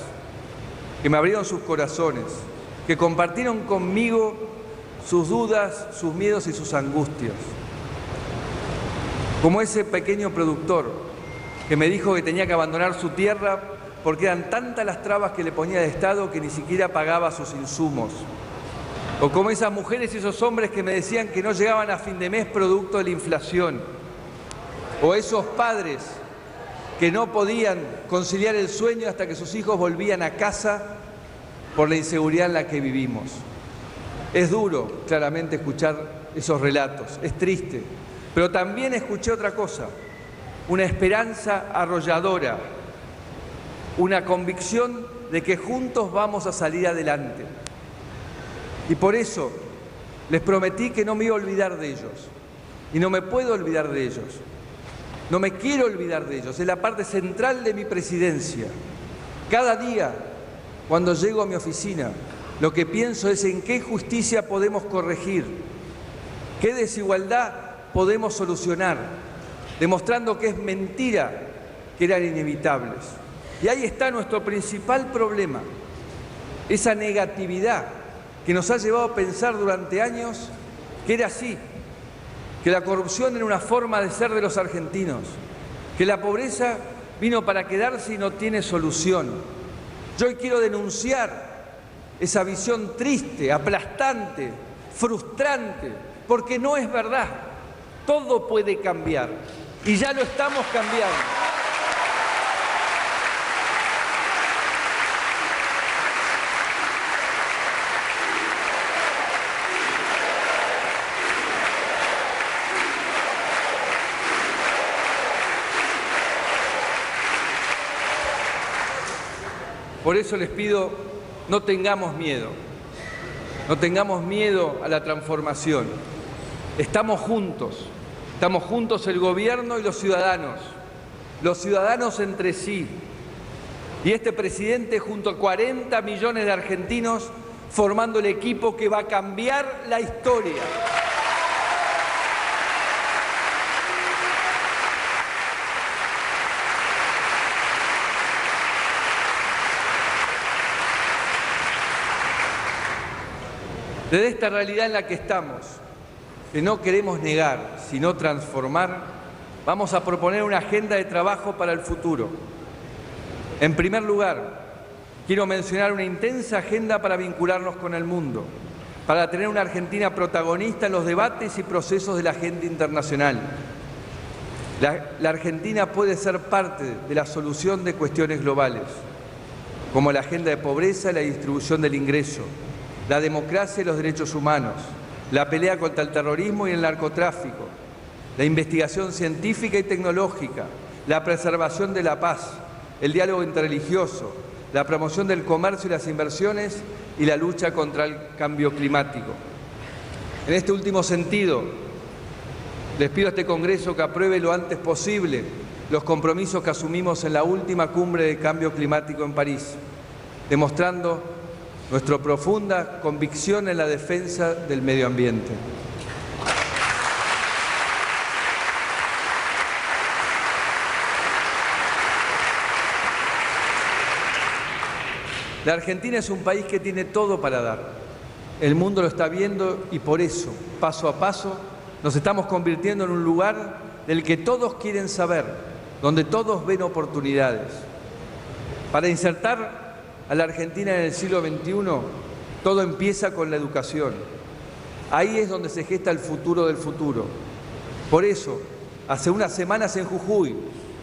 que me abrieron sus corazones, que compartieron conmigo sus dudas, sus miedos y sus angustias. Como ese pequeño productor que me dijo que tenía que abandonar su tierra porque eran tantas las trabas que le ponía el Estado que ni siquiera pagaba sus insumos. O como esas mujeres y esos hombres que me decían que no llegaban a fin de mes producto de la inflación. O esos padres que no podían conciliar el sueño hasta que sus hijos volvían a casa por la inseguridad en la que vivimos. Es duro, claramente, escuchar esos relatos, es triste, pero también escuché otra cosa, una esperanza arrolladora, una convicción de que juntos vamos a salir adelante. Y por eso les prometí que no me iba a olvidar de ellos, y no me puedo olvidar de ellos. No me quiero olvidar de ellos, es la parte central de mi presidencia. Cada día, cuando llego a mi oficina, lo que pienso es en qué injusticia podemos corregir, qué desigualdad podemos solucionar, demostrando que es mentira que eran inevitables. Y ahí está nuestro principal problema, esa negatividad que nos ha llevado a pensar durante años que era así, que la corrupción era una forma de ser de los argentinos, que la pobreza vino para quedarse y no tiene solución. Yo hoy quiero denunciar esa visión triste, aplastante, frustrante, porque no es verdad. Todo puede cambiar y ya lo estamos cambiando. Por eso les pido, no tengamos miedo a la transformación. Estamos juntos el gobierno y los ciudadanos entre sí. Y este presidente junto a 40 millones de argentinos formando el equipo que va a cambiar la historia. Desde esta realidad en la que estamos, que no queremos negar, sino transformar, vamos a proponer una agenda de trabajo para el futuro. En primer lugar, quiero mencionar una intensa agenda para vincularnos con el mundo, para tener una Argentina protagonista en los debates y procesos de la agenda internacional. La Argentina puede ser parte de la solución de cuestiones globales, como la agenda de pobreza y la distribución del ingreso, la democracia y los derechos humanos, la pelea contra el terrorismo y el narcotráfico, la investigación científica y tecnológica, la preservación de la paz, el diálogo interreligioso, la promoción del comercio y las inversiones y la lucha contra el cambio climático. En este último sentido, les pido a este Congreso que apruebe lo antes posible los compromisos que asumimos en la última cumbre de cambio climático en París, demostrando nuestra profunda convicción en la defensa del medio ambiente. La Argentina es un país que tiene todo para dar. El mundo lo está viendo y por eso, paso a paso, nos estamos convirtiendo en un lugar del que todos quieren saber, donde todos ven oportunidades. Para insertar a la Argentina en el siglo XXI, todo empieza con la educación. Ahí es donde se gesta el futuro del futuro. Por eso, hace unas semanas en Jujuy,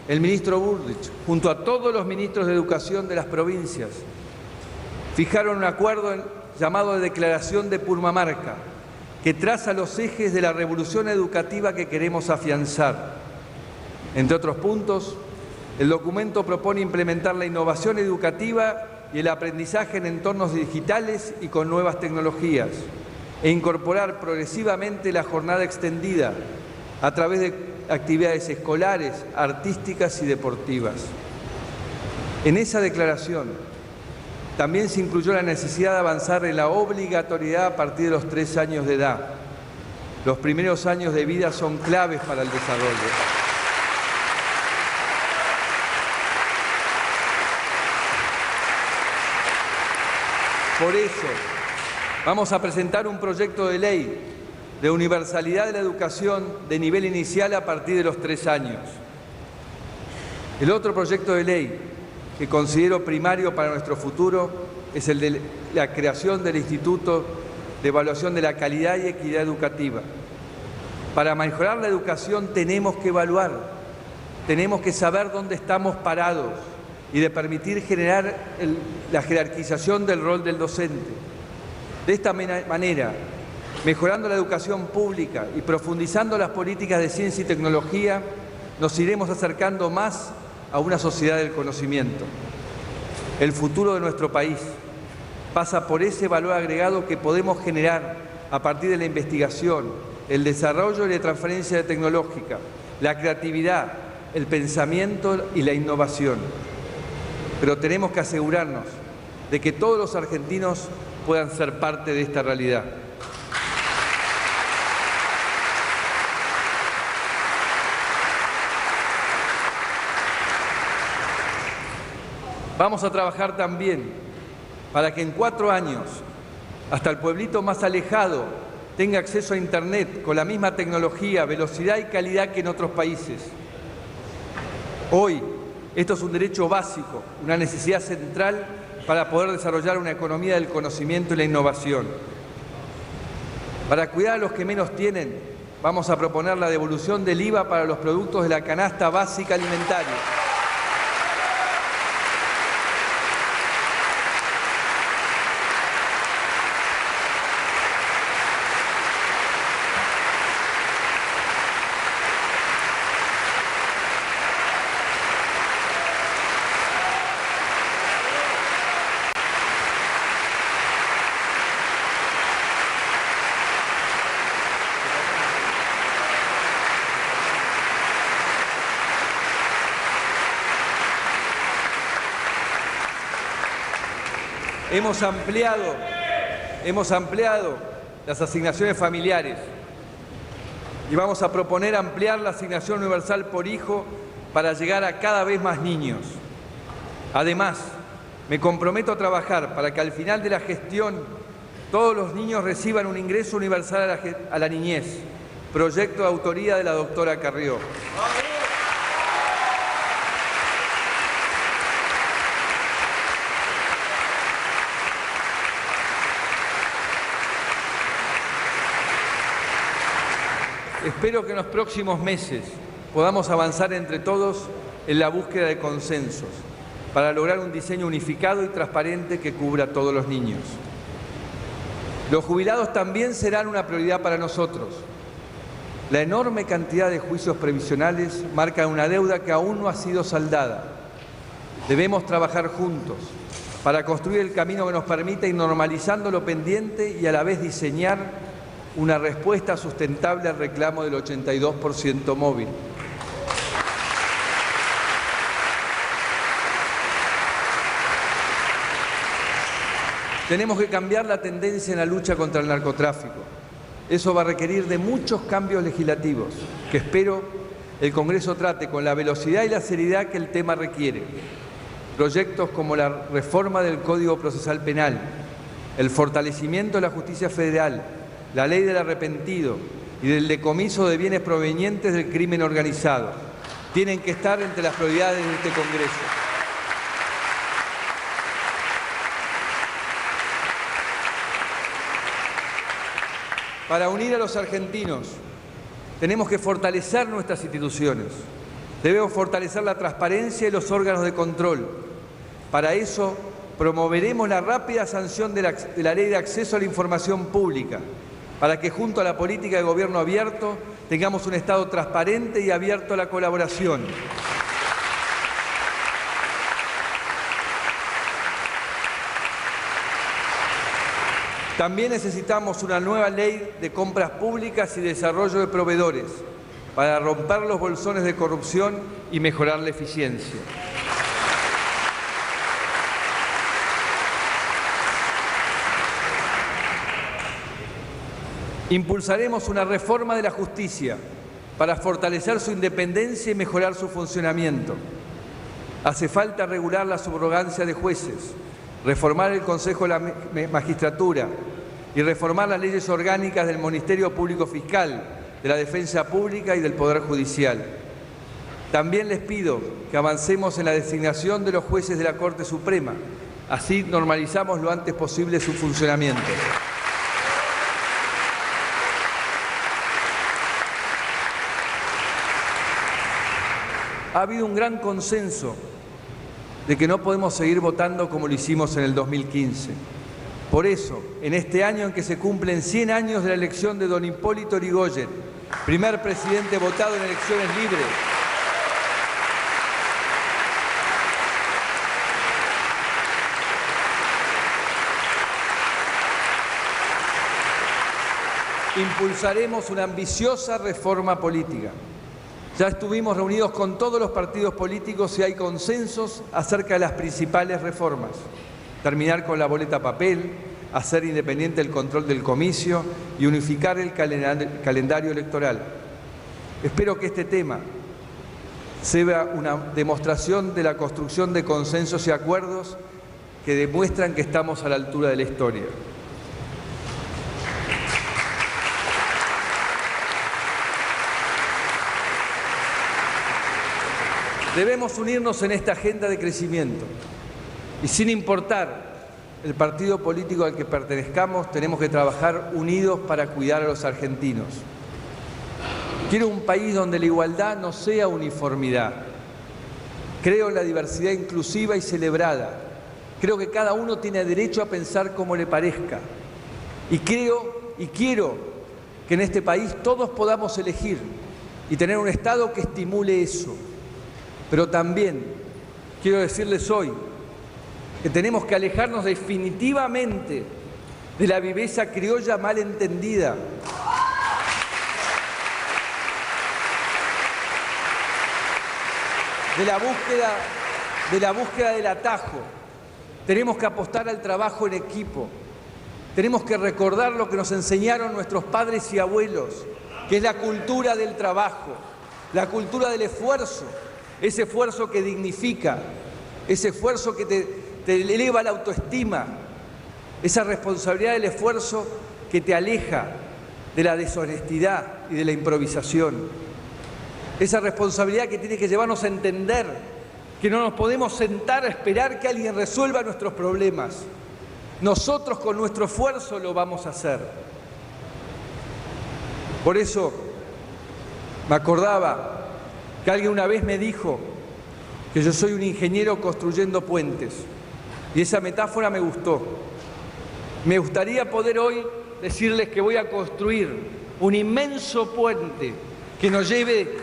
el ministro Bullrich, junto a todos los ministros de educación de las provincias, fijaron un acuerdo llamado de Declaración de Purmamarca, que traza los ejes de la revolución educativa que queremos afianzar. Entre otros puntos, el documento propone implementar la innovación educativa y el aprendizaje en entornos digitales y con nuevas tecnologías, e incorporar progresivamente la jornada extendida a través de actividades escolares, artísticas y deportivas. En esa declaración también se incluyó la necesidad de avanzar en la obligatoriedad a partir de los 3 años de edad. Los primeros años de vida son claves para el desarrollo. Por eso, vamos a presentar un proyecto de ley de universalidad de la educación de nivel inicial a partir de los 3 años. El otro proyecto de ley que considero primario para nuestro futuro es el de la creación del Instituto de Evaluación de la Calidad y Equidad Educativa. Para mejorar la educación tenemos que evaluar, tenemos que saber dónde estamos parados y de permitir generar la jerarquización del rol del docente. De esta manera, mejorando la educación pública y profundizando las políticas de ciencia y tecnología, nos iremos acercando más a una sociedad del conocimiento. El futuro de nuestro país pasa por ese valor agregado que podemos generar a partir de la investigación, el desarrollo y la transferencia tecnológica, la creatividad, el pensamiento y la innovación. Pero tenemos que asegurarnos de que todos los argentinos puedan ser parte de esta realidad. Vamos a trabajar también para que en 4 años, hasta el pueblito más alejado tenga acceso a Internet con la misma tecnología, velocidad y calidad que en otros países. Hoy, esto es un derecho básico, una necesidad central para poder desarrollar una economía del conocimiento y la innovación. Para cuidar a los que menos tienen, vamos a proponer la devolución del IVA para los productos de la canasta básica alimentaria. Hemos ampliado las asignaciones familiares y vamos a proponer ampliar la asignación universal por hijo para llegar a cada vez más niños. Además, me comprometo a trabajar para que al final de la gestión todos los niños reciban un ingreso universal a la niñez, proyecto de autoría de la doctora Carrió. Espero que en los próximos meses podamos avanzar entre todos en la búsqueda de consensos para lograr un diseño unificado y transparente que cubra a todos los niños. Los jubilados también serán una prioridad para nosotros. La enorme cantidad de juicios previsionales marca una deuda que aún no ha sido saldada. Debemos trabajar juntos para construir el camino que nos permita ir normalizando lo pendiente y a la vez diseñar una respuesta sustentable al reclamo del 82% móvil. Tenemos que cambiar la tendencia en la lucha contra el narcotráfico. Eso va a requerir de muchos cambios legislativos, que espero el Congreso trate con la velocidad y la seriedad que el tema requiere. Proyectos como la reforma del Código Procesal Penal, el fortalecimiento de la justicia federal, la ley del arrepentido y del decomiso de bienes provenientes del crimen organizado tienen que estar entre las prioridades de este Congreso. Para unir a los argentinos, tenemos que fortalecer nuestras instituciones. Debemos fortalecer la transparencia y los órganos de control. Para eso, promoveremos la rápida sanción de la Ley de Acceso a la Información Pública, para que junto a la política de gobierno abierto tengamos un Estado transparente y abierto a la colaboración. También necesitamos una nueva ley de compras públicas y desarrollo de proveedores para romper los bolsones de corrupción y mejorar la eficiencia. Impulsaremos una reforma de la justicia para fortalecer su independencia y mejorar su funcionamiento. Hace falta regular la subrogancia de jueces, reformar el Consejo de la Magistratura y reformar las leyes orgánicas del Ministerio Público Fiscal, de la Defensa Pública y del Poder Judicial. También les pido que avancemos en la designación de los jueces de la Corte Suprema. Así normalizamos lo antes posible su funcionamiento. Ha habido un gran consenso de que no podemos seguir votando como lo hicimos en el 2015. Por eso, en este año en que se cumplen 100 años de la elección de don Hipólito Yrigoyen, primer presidente votado en elecciones libres, impulsaremos una ambiciosa reforma política. Ya estuvimos reunidos con todos los partidos políticos y hay consensos acerca de las principales reformas. Terminar con la boleta papel, hacer independiente el control del comicio y unificar el calendario electoral. Espero que este tema sea una demostración de la construcción de consensos y acuerdos que demuestran que estamos a la altura de la historia. Debemos unirnos en esta agenda de crecimiento y sin importar el partido político al que pertenezcamos, tenemos que trabajar unidos para cuidar a los argentinos. Quiero un país donde la igualdad no sea uniformidad. Creo en la diversidad inclusiva y celebrada. Creo que cada uno tiene derecho a pensar como le parezca. Y creo y quiero que en este país todos podamos elegir y tener un Estado que estimule eso. Pero también quiero decirles hoy que tenemos que alejarnos definitivamente de la viveza criolla mal entendida, de la búsqueda del atajo. Tenemos que apostar al trabajo en equipo. Tenemos que recordar lo que nos enseñaron nuestros padres y abuelos, que es la cultura del trabajo, la cultura del esfuerzo. Ese esfuerzo que dignifica, ese esfuerzo que te eleva la autoestima, esa responsabilidad del esfuerzo que te aleja de la deshonestidad y de la improvisación. Esa responsabilidad que tiene que llevarnos a entender que no nos podemos sentar a esperar que alguien resuelva nuestros problemas. Nosotros con nuestro esfuerzo lo vamos a hacer. Por eso me acordaba que alguien una vez me dijo que yo soy un ingeniero construyendo puentes. Y esa metáfora me gustó. Me gustaría poder hoy decirles que voy a construir un inmenso puente que nos lleve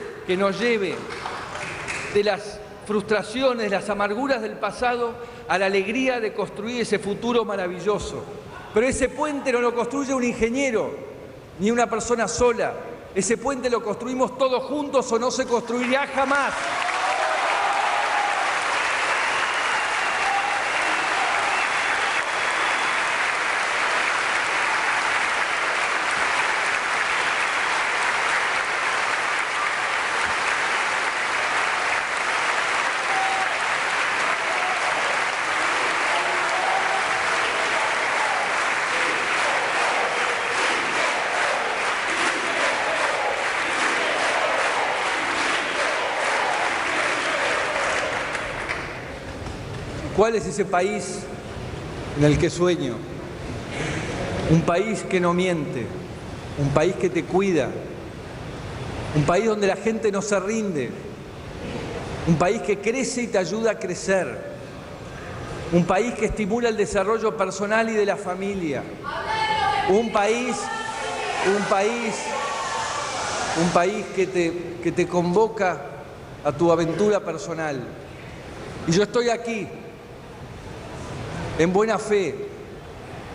de las frustraciones, de las amarguras del pasado a la alegría de construir ese futuro maravilloso. Pero ese puente no lo construye un ingeniero, ni una persona sola. Ese puente lo construimos todos juntos o no se construirá jamás. ¿Cuál es ese país en el que sueño? Un país que no miente, un país que te cuida, un país donde la gente no se rinde, un país que crece y te ayuda a crecer, un país que estimula el desarrollo personal y de la familia, un país que te convoca a tu aventura personal. Y yo estoy aquí, en buena fe,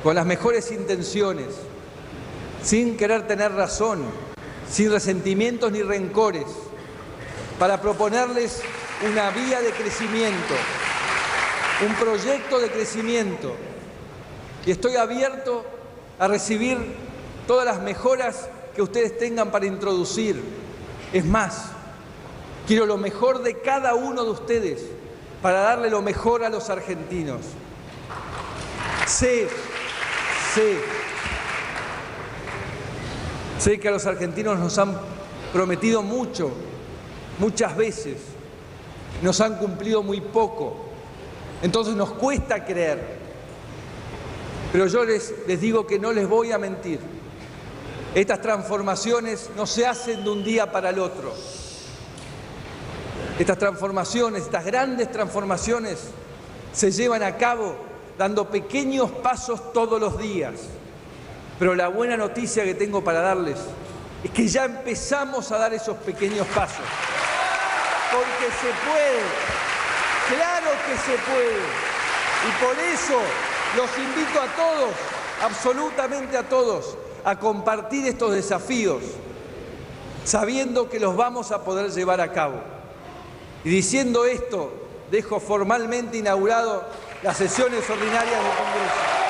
con las mejores intenciones, sin querer tener razón, sin resentimientos ni rencores, para proponerles una vía de crecimiento, un proyecto de crecimiento. Y estoy abierto a recibir todas las mejoras que ustedes tengan para introducir. Es más, quiero lo mejor de cada uno de ustedes para darle lo mejor a los argentinos. Sé que a los argentinos nos han prometido mucho, muchas veces, nos han cumplido muy poco, entonces nos cuesta creer. Pero yo les digo que no les voy a mentir. Estas transformaciones no se hacen de un día para el otro. Estas transformaciones, estas grandes transformaciones, se llevan a cabo dando pequeños pasos todos los días. Pero la buena noticia que tengo para darles es que ya empezamos a dar esos pequeños pasos. Porque se puede, claro que se puede. Y por eso los invito a todos, absolutamente a todos, a compartir estos desafíos, sabiendo que los vamos a poder llevar a cabo. Y diciendo esto, dejo formalmente inaugurado las sesiones ordinarias del Congreso.